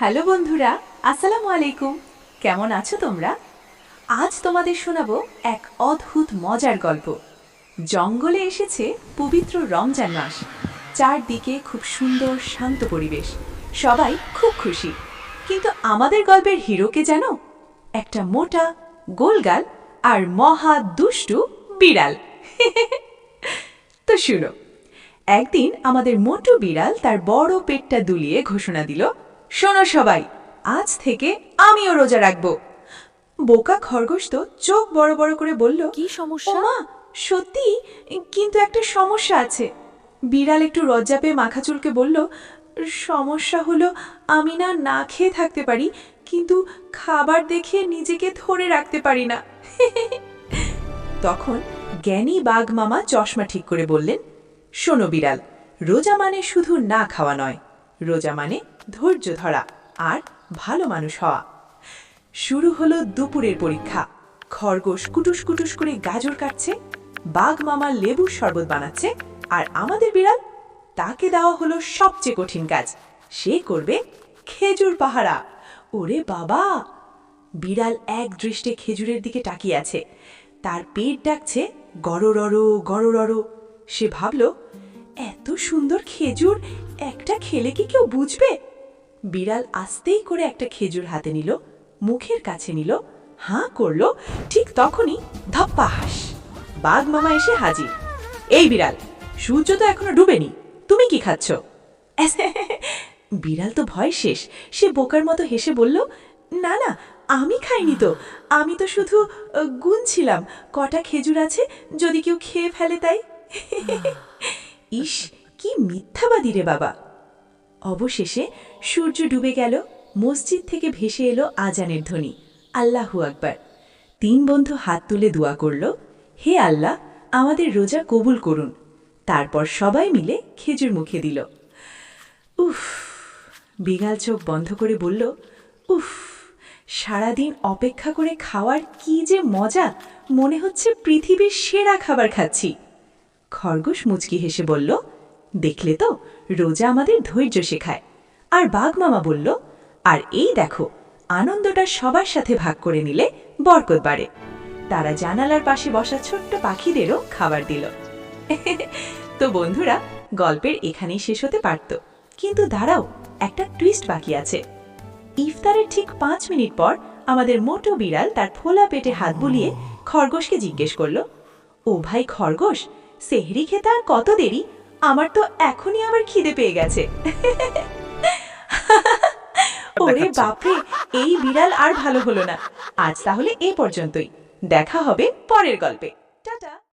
Hello বন্ধুরা, আসসালামু আলাইকুম। কেমন আছো তোমরা? আজ তোমাদের শোনাবো এক অদ্ভুত মজার গল্প। জঙ্গলে এসেছে পবিত্র রমজান মাস। চারদিকে খুব সুন্দর শান্ত পরিবেশ, সবাই খুব খুশি। কিন্তু আমাদের গল্পের হিরোকে জানো? একটা মোটা গোলগাল আর মহা দুষ্টু বিড়াল। তো শুনো, একদিন আমাদের মোটু বিড়াল তার বড় পেটটা দুলিয়ে ঘোষণা দিল, শোনো সবাই, আজ থেকে আমিও রোজা রাখব। বোকা খরগোশ তো চোখ বড় বড় করে বলল, কি সমস্যা? মা সত্যি, কিন্তু একটা সমস্যা আছে। বিড়াল একটু লজ্জা পেয়ে মাথা চুলকে বলল, সমস্যা হলো আমি না খেয়ে থাকতে পারি, কিন্তু খাবার দেখে নিজেকে ধরে রাখতে পারি না। তখন জ্ঞানী বাঘ মামা চশমা ঠিক করে বললেন, শোনো বিড়াল, রোজা মানে শুধু না খাওয়া নয়, রোজা মানে ধৈর্য ধরা আর ভালো মানুষ হওয়া। শুরু হলো দুপুরের পরীক্ষা। খরগোশ কুটুস কুটুস করে গাজর কাটছে, বাঘ মামা লেবুর শরবত বানাচ্ছে, আর আমাদের বিড়াল, তাকে দেওয়া হলো সবচেয়ে কঠিন কাজ। সে করবে খেজুর পাহারা। ওরে বাবা! বিড়াল এক দৃষ্টে খেজুরের দিকে তাকিয়ে আছে, তার পেট ডাকছে গড়রড় গড়রড়। সে ভাবল, এত সুন্দর খেজুর একটা খেলে কি কেউ বুঝবে? বিড়াল আস্তেই করে একটা খেজুর হাতে নিল, মুখের কাছে নিল, হাঁ করলো। ঠিক তখনই ধপ্পাস, বাঘ মামা এসে হাজির। এই বিড়াল, সূর্য তো এখনো ডুবেনি, তুমি কি খাচ্ছ? বিড়াল তো ভয় শেষ। সে বোকার মতো হেসে বলল, না না, আমি খাইনি তো, আমি তো শুধু গুনছিলাম কটা খেজুর আছে, যদি কেউ খেয়ে ফেলে তাই। ইস, কি মিথ্যাবাদী রে বাবা! অবশেষে সূর্য ডুবে গেল, মসজিদ থেকে ভেসে এলো আজানের ধ্বনি, আল্লাহু আকবার। তিন বন্ধু হাত তুলে দোয়া করল, হে আল্লাহ, আমাদের রোজা কবুল করুন। তারপর সবাই মিলে খেজুর মুখে দিল। উফ! বিড়াল চোখ বন্ধ করে বলল, উফ, সারাদিন অপেক্ষা করে খাওয়ার কি যে মজা, মনে হচ্ছে পৃথিবীর সেরা খাবার খাচ্ছি। খরগোশ মুচকি হেসে বলল, দেখলে তো, রোজা আমাদের ধৈর্য শেখায়। আর বাঘ মামা বলল, আর এই দেখো, আনন্দটা সবার সাথে ভাগ করে নিলে বরকত বাড়ে। তারা জানালার পাশে বসা ছোট্ট পাখিদেরও খাবার দিল। তো বন্ধুরা, গল্পের এখানেই শেষ হতে পারত, কিন্তু দাঁড়াও, একটা টুইস্ট বাকি আছে। ইফতারের ঠিক 5 মিনিট পর আমাদের মোটো বিড়াল তার ফোলা পেটে হাত বুলিয়ে খরগোশকে জিজ্ঞেস করল, ও ভাই খরগোশ, সেহরি খেতে আর কত দেরি? আমার তো এখনই আবার খিদে পেয়ে গেছে। ওরে বাপরে, এই বিড়াল আর ভালো হলো না। আজ তাহলে এ পর্যন্তই। দেখা হবে পরের গল্পে। টাটা।